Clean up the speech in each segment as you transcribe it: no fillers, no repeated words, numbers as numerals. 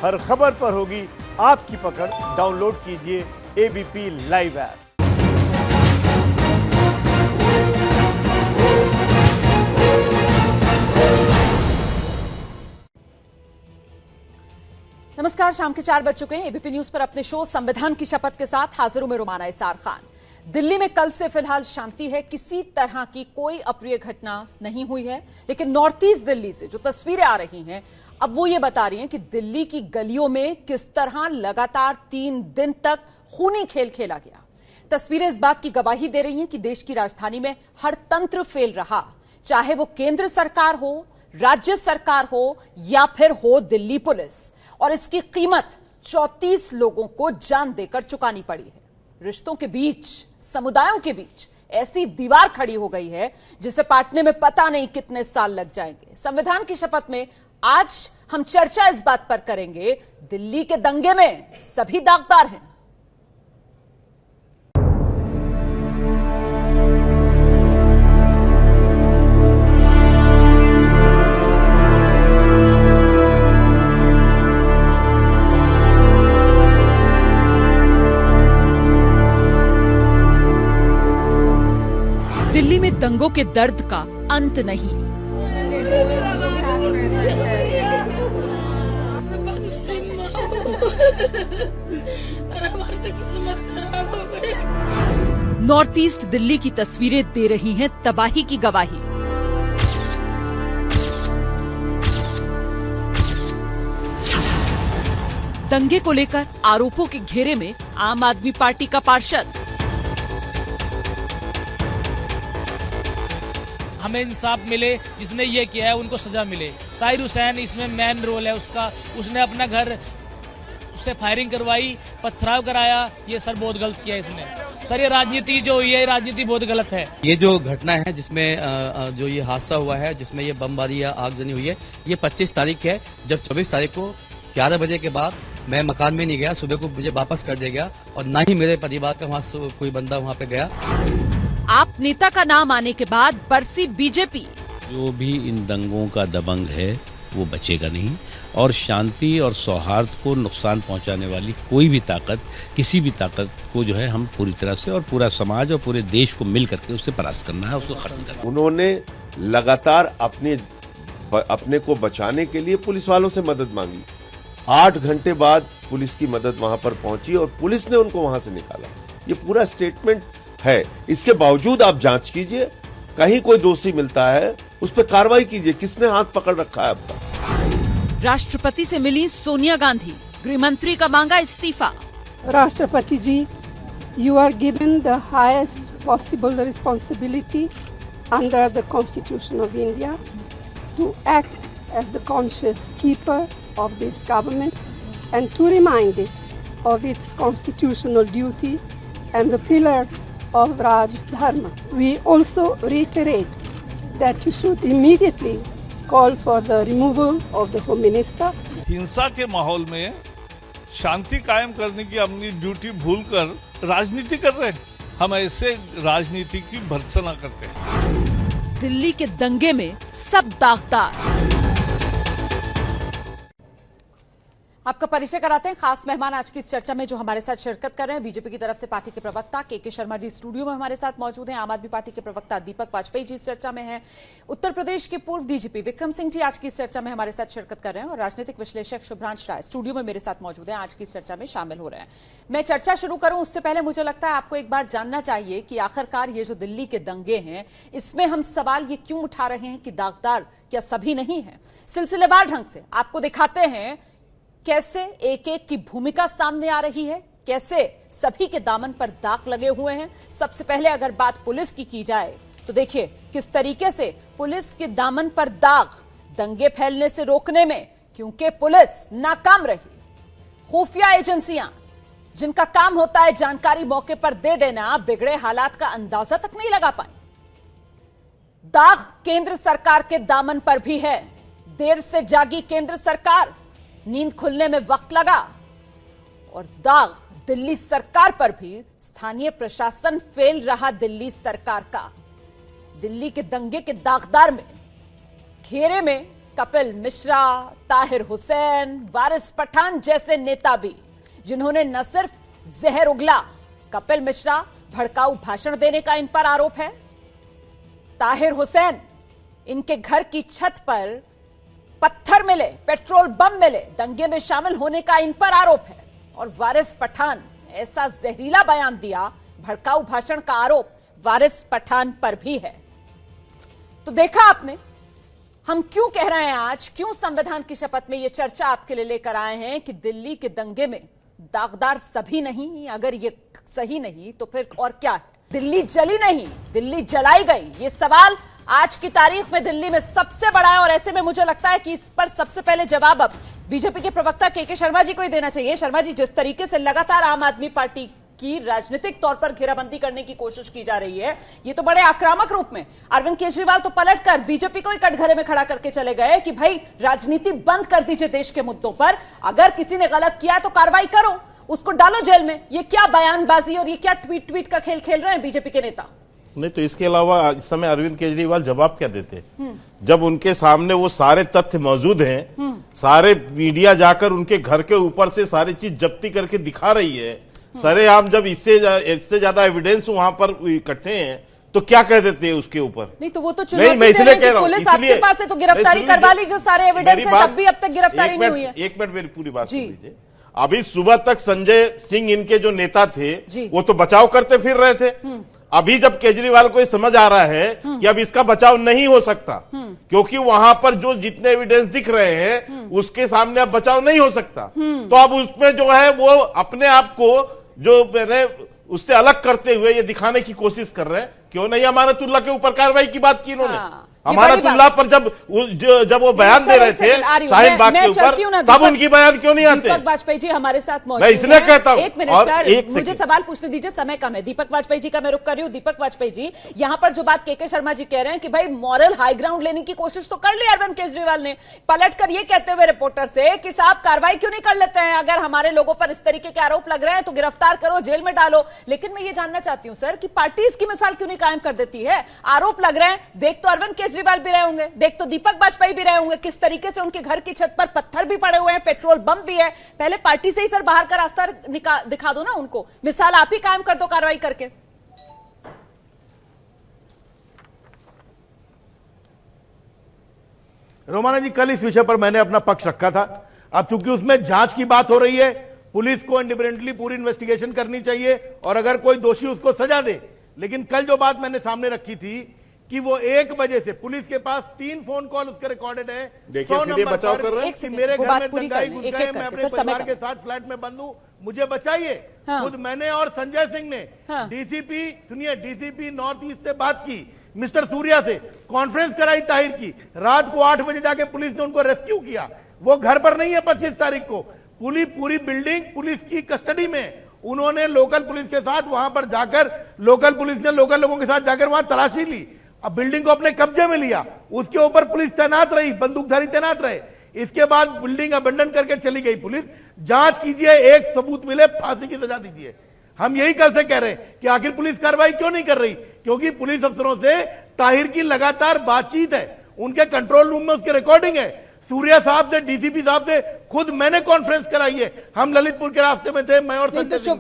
हर खबर पर होगी आपकी पकड़। डाउनलोड कीजिए एबीपी लाइव ऐप। नमस्कार, शाम के 4 बज चुके हैं। एबीपी न्यूज पर अपने शो संविधान की शपथ के साथ हाजिर हूं मैं रुमाना इसार खान। दिल्ली में कल से फिलहाल शांति है, किसी तरह की कोई अप्रिय घटना नहीं हुई है। लेकिन नॉर्थ ईस्ट दिल्ली से जो तस्वीरें आ रही हैं, अब वो ये बता रही हैं कि दिल्ली की गलियों में किस तरह लगातार 3 दिन तक खूनी खेल खेला गया। तस्वीरें इस बात की गवाही दे रही हैं कि देश की राजधानी में हर तंत्र फेल रहा, चाहे वो केंद्र सरकार हो, राज्य सरकार हो या फिर हो दिल्ली पुलिस। और इसकी कीमत 34 लोगों को जान देकर चुकानी पड़ी है। रिश्तों के बीच, समुदायों के बीच ऐसी दीवार खड़ी हो गई है जिसे पाटने में पता नहीं कितने साल लग जाएंगे। संविधान की शपथ में आज हम चर्चा इस बात पर करेंगे, दिल्ली के दंगे में सभी दागदार हैं। दिल्ली में दंगों के दर्द का अंत नहीं। नॉर्थ ईस्ट दिल्ली की तस्वीरें दे रही हैं तबाही की गवाही। दंगे को लेकर आरोपों के घेरे में आम आदमी पार्टी का पार्षद। हमें इंसाफ मिले, जिसने ये किया है उनको सजा मिले। ताहिर हुसैन इसमें मेन रोल है उसका, उसने अपना घर, उससे फायरिंग करवाई, पथराव कराया। ये सर बहुत गलत किया इसने। सर ये राजनीति जो हुई है, राजनीति बहुत गलत है। ये जो घटना है जिसमें जो ये हादसा हुआ है, जिसमें ये बमबारी या आगजनी हुई है, ये 25 तारीख है, जब 24 तारीख को 11 बजे के बाद मैं मकान में नहीं गया। सुबह को मुझे वापस कर दिया गया और ना ही मेरे परिवार का वहाँ कोई बंदा वहाँ पे गया। आप नेता का नाम आने के बाद बरसी बीजेपी। जो भी इन दंगों का दबंग है वो बचेगा नहीं, और शांति और सौहार्द को नुकसान पहुंचाने वाली कोई भी ताकत, किसी भी ताकत को जो है हम पूरी तरह से, और पूरा समाज और पूरे देश को मिल करके उससे परास्त करना है, उसको खत्म करना है। उन्होंने लगातार अपने को बचाने के लिए पुलिस वालों से मदद मांगी। 8 घंटे बाद पुलिस की मदद वहां पर पहुंची और पुलिस ने उनको वहां से निकाला। ये पूरा स्टेटमेंट है। इसके बावजूद आप जांच कीजिए, कहीं कोई दोषी मिलता है उस पर कार्रवाई कीजिए। किसने हाथ पकड़ रखा है अब तक? राष्ट्रपति से मिली सोनिया गांधी, गृह मंत्री का मांगा इस्तीफा। राष्ट्रपति ji, you are given the highest possible responsibility under the constitution of India to act as the conscious keeper of this government and to remind it of its constitutional duty and the pillars of Raj Dharma. We also reiterate that you should immediately call for the removal of the Home Minister. हिंसा के माहौल में शांति कायम करने की अपनी duty भूलकर राजनीति कर रहे हैं। हम ऐसे राजनीति की भर्त्सना करते हैं। दिल्ली के दंगे में सब दागदार। आपका परिचय कराते हैं। खास मेहमान आज की इस चर्चा में जो हमारे साथ शिरकत कर रहे हैं, बीजेपी की तरफ से पार्टी के प्रवक्ता के शर्मा जी स्टूडियो में हमारे साथ मौजूद हैं। आम आदमी पार्टी के प्रवक्ता दीपक वाजपेयी जी इस चर्चा में हैं। उत्तर प्रदेश के पूर्व डीजीपी विक्रम सिंह जी आज की इस चर्चा में हमारे साथ शिरकत कर रहे हैं, और राजनीतिक विश्लेषक शुभ्रांश राय स्टूडियो में मेरे साथ मौजूद हैं, आज की इस चर्चा में शामिल हो रहे हैं। मैं चर्चा शुरू करूं उससे पहले मुझे लगता है आपको एक बार जानना चाहिए कि आखिरकार ये जो दिल्ली के दंगे हैं, इसमें हम सवाल ये क्यों उठा रहे हैं कि दागदार क्या सभी नहीं है। सिलसिलेवार ढंग से आपको दिखाते हैं कैसे एक एक की भूमिका सामने आ रही है, कैसे सभी के दामन पर दाग लगे हुए हैं। सबसे पहले अगर बात पुलिस की जाए तो देखिए किस तरीके से पुलिस के दामन पर दाग दंगे फैलने से रोकने में, क्योंकि पुलिस नाकाम रही। खुफिया एजेंसियां जिनका काम होता है जानकारी मौके पर दे देना, बिगड़े हालात का अंदाजा तक नहीं लगा पाई। दाग केंद्र सरकार के दामन पर भी है। देर से जागी केंद्र सरकार, नींद खुलने में वक्त लगा। और दाग दिल्ली सरकार पर भी, स्थानीय प्रशासन फेल रहा दिल्ली सरकार का। दिल्ली के दंगे के दागदार में, घेरे में कपिल मिश्रा, ताहिर हुसैन, वारिस पठान जैसे नेता भी, जिन्होंने न सिर्फ जहर उगला, कपिल मिश्रा भड़काऊ भाषण देने का इन पर आरोप है, ताहिर हुसैन इनके घर की छत पर पत्थर मिले, पेट्रोल बम मिले, दंगे में शामिल होने का इन पर आरोप है, और वारिस पठान ऐसा जहरीला बयान दिया, भड़काऊ भाषण का आरोप वारिस पठान पर भी है। तो देखा आपने, हम क्यों कह रहे हैं आज, क्यों संविधान की शपथ में यह चर्चा आपके लिए लेकर आए हैं कि दिल्ली के दंगे में दागदार सभी नहीं, अगर ये सही नहीं तो फिर और क्या है? दिल्ली जली नहीं, दिल्ली जलाई गई, ये सवाल आज की तारीख में दिल्ली में सबसे बड़ा है, और ऐसे में मुझे लगता है कि इस पर सबसे पहले जवाब अब बीजेपी के प्रवक्ता के शर्मा जी को ही देना चाहिए। शर्मा जी, जिस तरीके से लगातार आम आदमी पार्टी की राजनीतिक तौर पर घेराबंदी करने की कोशिश की जा रही है, ये तो बड़े आक्रामक रूप में, अरविंद केजरीवाल तो पलटकर बीजेपी को ही कटघरे में खड़ा करके चले गए कि भाई राजनीति बंद कर दीजिए देश के मुद्दों पर, अगर किसी ने गलत किया है तो कार्रवाई करो, उसको डालो जेल में। ये क्या बयानबाजी और ये क्या ट्वीट का खेल खेल रहे हैं बीजेपी के नेता? नहीं तो इसके अलावा इस समय अरविंद केजरीवाल जवाब क्या देते? जब उनके सामने वो सारे तथ्य मौजूद हैं, सारे मीडिया जाकर उनके घर के ऊपर से सारी चीज जब्ती करके दिखा रही है, सरेआम जब इससे ज्यादा एविडेंस वहां पर इकट्ठे हैं, तो क्या कह देते हैं उसके ऊपर? नहीं तो वो तो नहीं, मैं इसलिए कह रहा हूं, पुलिस आपके पास है तो गिरफ्तारी करवा लीजिए, सारे एविडेंस है, तब भी अब तक गिरफ्तारी नहीं हुई है। एक मिनट मेरी पूरी बात सुन लीजिए। अभी सुबह तक संजय सिंह इनके जो नेता थे वो तो बचाव करते फिर रहे थे। अभी जब केजरीवाल को ये समझ आ रहा है कि अब इसका बचाव नहीं हो सकता, क्योंकि वहां पर जो जितने एविडेंस दिख रहे हैं उसके सामने अब बचाव नहीं हो सकता, तो अब उसमें जो है वो अपने आप को जो मैंने उससे अलग करते हुए ये दिखाने की कोशिश कर रहे हैं। क्यों नहीं अमानतुल्लाह के ऊपर कार्रवाई की बात की इन्होंने? अमानतुल्लाह पर जब वो बयान दे रहे थे शाहीन बाग के ऊपर, तब उनकी बयान क्यों नहीं आते? दीपक वाजपेयी जी हमारे साथ मौजूद हैं। मैं इसलिए कहता हूं, एक मिनट सर, मुझे सवाल पूछने दीजिए, समय कम है। दीपक वाजपेयी जी का मैं रुक कर रही हूं। दीपक वाजपेयी जी, यहां पर जो बात के शर्मा जी कह रहे हैं कि भाई मॉरल हाई ग्राउंड लेने की कोशिश तो कर ली अरविंद केजरीवाल ने, पलट कर ये कहते हुए रिपोर्टर से कि साहब कार्रवाई क्यों नहीं कर लेते हैं, अगर हमारे लोगों पर इस तरीके के आरोप लग रहे हैं तो गिरफ्तार करो, जेल में डालो। लेकिन मैं ये जानना चाहती हूं सर कि पार्टी इसकी मिसाल क्यों नहीं कायम कर देती है? आरोप लग रहे हैं, देख तो अरविंद केजरीवाल भी रहे होंगे, देख तो दीपक वाजपेयी भी रहे होंगे, किस तरीके से उनके घर की छत पर पत्थर भी पड़े हुए हैं, पेट्रोल बम भी है। पहले पार्टी से ही सर बाहर का रास्ता दिखा दो ना उनको, मिसाल आप ही कायम कर दो कार्रवाई करके। रोमाना जी, कल इस विषय पर मैंने अपना पक्ष रखा था। अब चूंकि उसमें जांच की बात हो रही है, पुलिस को इंडिपेंडेंटली पूरी इन्वेस्टिगेशन करनी चाहिए और अगर कोई दोषी उसको सजा दे। लेकिन कल जो बात मैंने सामने रखी थी कि वो 1 बजे से पुलिस के पास 3 फोन कॉल उसके रिकॉर्डेड है, 100 नंबर बचाव कर रहे हैं कि मेरे घर में दंगाई घुस गए, मैं अपने परिवार के साथ फ्लैट में बंद हूं, मुझे बचाइए। खुद मैंने और संजय सिंह ने डीसीपी नॉर्थ ईस्ट से बात की, मिस्टर सूर्या से कॉन्फ्रेंस कराई ताहिर की, रात को 8 बजे जाके पुलिस ने उनको रेस्क्यू किया। वो घर पर नहीं है 25 तारीख को, पूरी बिल्डिंग पुलिस की कस्टडी में। उन्होंने लोकल पुलिस के साथ वहां पर जाकर, लोकल पुलिस ने लोकल लोगों के साथ जाकर वहां तलाशी ली, अब बिल्डिंग को अपने कब्जे में लिया, उसके ऊपर पुलिस तैनात रही, बंदूकधारी तैनात रहे। इसके बाद बिल्डिंग अबेंडन करके चली गई पुलिस। जांच कीजिए, एक सबूत मिले, फांसी की सजा दीजिए। हम यही कल से कह रहे हैं कि आखिर पुलिस कार्रवाई क्यों नहीं कर रही? क्योंकि पुलिस अफसरों से ताहिर की लगातार बातचीत है, उनके कंट्रोल रूम में उसकी रिकॉर्डिंग है। सूर्या साहब से, डीसीपी साहब से खुद मैंने कॉन्फ्रेंस कराई है। हम ललितपुर के रास्ते में थे, मैं और संजय सिंह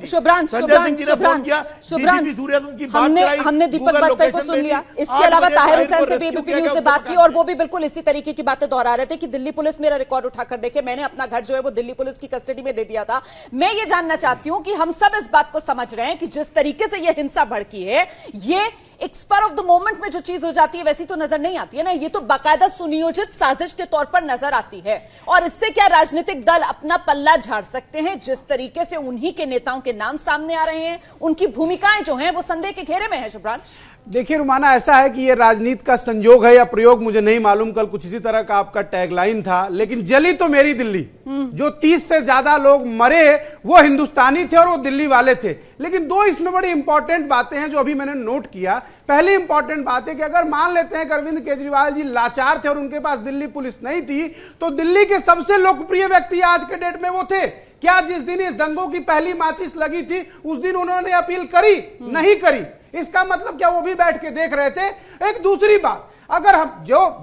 जी ने फोन किया, डीसीपी सूर्या से उनकी बात कराई, हमने दीपक वाजपेयी को सुन लिया। इसके अलावा ताहिर हुसैन से भी एबीपी न्यूज ने बात की और वो भी बिल्कुल इसी तरीके की बातें दोहरा रहे थे कि दिल्ली पुलिस मेरा रिकॉर्ड उठाकर देखे, मैंने अपना घर जो है वो दिल्ली पुलिस की कस्टडी में दे दिया था। मैं ये जानना चाहती हूं कि हम सब इस बात को समझ रहे हैं कि जिस तरीके से ये हिंसा भड़की है, ये एक स्पर ऑफ द मोमेंट में जो चीज हो जाती है वैसी तो नजर नहीं आती है ना, ये तो बाकायदा सुनियोजित साजिश के तौर पर नजर आती है। और इससे क्या राजनीतिक दल अपना पल्ला झाड़ सकते हैं? जिस तरीके से उन्हीं के नेताओं के नाम सामने आ रहे हैं, उनकी भूमिकाएं जो हैं वो संदेह के घेरे में है। शुभ्रांश, देखिए रुमाना, ऐसा है कि ये राजनीति का संयोग है या प्रयोग मुझे नहीं मालूम, कल कुछ इसी तरह का आपका टैगलाइन था, लेकिन जली तो मेरी दिल्ली। जो 30 से ज्यादा लोग मरे वो हिंदुस्तानी थे और वो दिल्ली वाले थे। लेकिन 2 इसमें बड़ी इंपॉर्टेंट बातें हैं जो अभी मैंने नोट किया। पहली इंपॉर्टेंट बात है कि अगर मान लेते हैं कि अरविंद केजरीवाल जी लाचार थे और उनके पास दिल्ली पुलिस नहीं थी, तो दिल्ली के सबसे लोकप्रिय व्यक्ति आज के डेट में वो थे क्या? जिस दिन इस दंगों की पहली माचिस लगी थी उस दिन उन्होंने अपील करी? नहीं करी। इसका मतलब क्या वो भी बैठ के देख रहे थे? एक दूसरी बात, अगर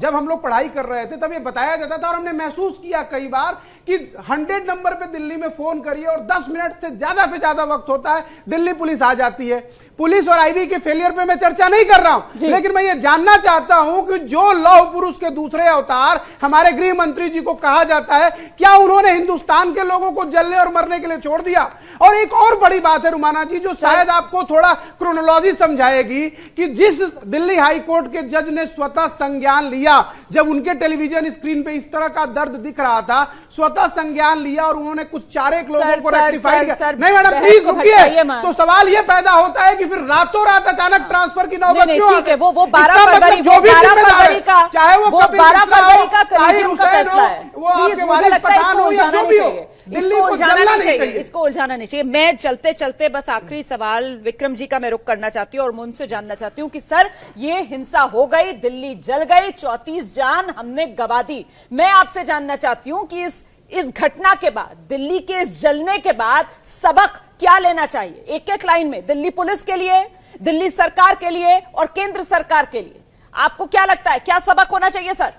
जब हम लोग पढ़ाई कर रहे थे तब ये बताया जाता था और हमने महसूस किया कई बार कि 100 नंबर पे दिल्ली में फोन करिए और 10 मिनट से ज्यादा वक्त होता है, दिल्ली पुलिस आ जाती है। पुलिस और आईबी के फेलियर पे मैं चर्चा नहीं कर रहा हूं, लेकिन मैं ये जानना चाहता हूं कि जो लौह पुरुष के दूसरे अवतार हमारे गृह मंत्री जी को कहा जाता है, क्या उन्होंने हिंदुस्तान के लोगों को जलने और मरने के लिए छोड़ दिया? और एक और बड़ी बात है रुमाना जी, जो शायद आपको थोड़ा क्रोनोलॉजी समझाएगी कि जिस दिल्ली हाई कोर्ट के जज ने स्वतः संज्ञान लिया, जब उनके टेलीविजन स्क्रीन पे इस तरह का दर्द दिख रहा था, स्वतः संज्ञान लिया और उन्होंने कुछ 4 लोगों को रेक्टिफाई किया। नहीं मैडम प्लीज रुकिए, तो सवाल यह पैदा होता है कि फिर रातों रात अचानक ट्रांसफर की नौबत क्यों आ गई? वो 12 फरवरी जो भी फरवरी का, चाहे वो 12 फरवरी का ताहिर हुसैन हो, वो आपके वालिद पठान हो या जो भी हो, दिल्ली को जलना नहीं चाहिए, इसको उलझाना नहीं चाहिए। मैं चलते चलते बस आखिरी सवाल विक्रम जी का मैं रुक करना चाहती हूँ और मैं उनसे जानना चाहती हूँ कि सर ये हिंसा हो गई, दिल्ली जल गई, 34 जान हमने गंवा दी। मैं आपसे जानना चाहती हूँ कि इस घटना के बाद, दिल्ली के इस जलने के बाद सबक क्या लेना चाहिए? एक एक लाइन में, दिल्ली पुलिस के लिए, दिल्ली सरकार के लिए और केंद्र सरकार के लिए आपको क्या लगता है, क्या सबक होना चाहिए सर?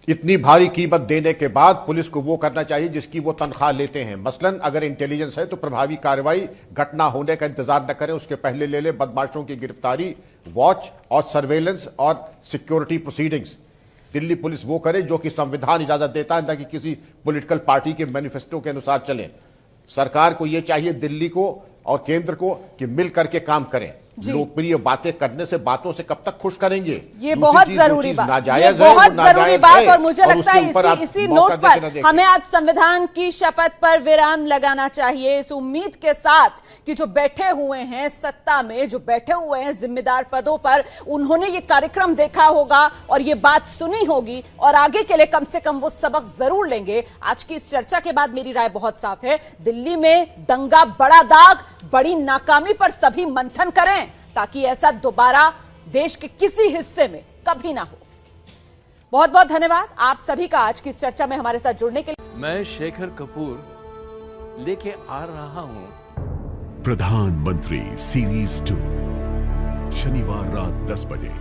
इतनी भारी कीमत देने के बाद पुलिस को वो करना चाहिए जिसकी वो तनख्वाह लेते हैं। मसलन अगर इंटेलिजेंस है तो प्रभावी कार्रवाई घटना होने का इंतजार न करें, उसके पहले ले ले बदमाशों की गिरफ्तारी, वॉच और सर्वेलेंस और सिक्योरिटी प्रोसीडिंग्स। दिल्ली पुलिस वो करे जो कि संविधान इजाजत देता है, न कि किसी पॉलिटिकल पार्टी के मैनिफेस्टो के अनुसार चले। सरकार को यह चाहिए दिल्ली को और केंद्र को कि मिल करके काम करें। लोकप्रिय बातें करने से बातों से कब तक खुश करेंगे? ये बहुत जरूरी बात, ये बहुत जरूरी बात। और मुझे लगता है इसी नोट पर हमें आज संविधान की शपथ पर विराम लगाना चाहिए, इस उम्मीद के साथ कि जो बैठे हुए हैं सत्ता में, जो बैठे हुए हैं जिम्मेदार पदों पर, उन्होंने ये कार्यक्रम देखा होगा और ये बात सुनी होगी और आगे के लिए कम से कम वो सबक जरूर लेंगे। आज की इस चर्चा के बाद मेरी राय बहुत साफ है, दिल्ली में दंगा बड़ा दाग, बड़ी नाकामी पर सभी मंथन करें ताकि ऐसा दोबारा देश के किसी हिस्से में कभी ना हो। बहुत बहुत धन्यवाद आप सभी का आज की इस चर्चा में हमारे साथ जुड़ने के लिए। मैं शेखर कपूर लेके आ रहा हूं प्रधानमंत्री सीरीज 2 शनिवार रात 10 बजे।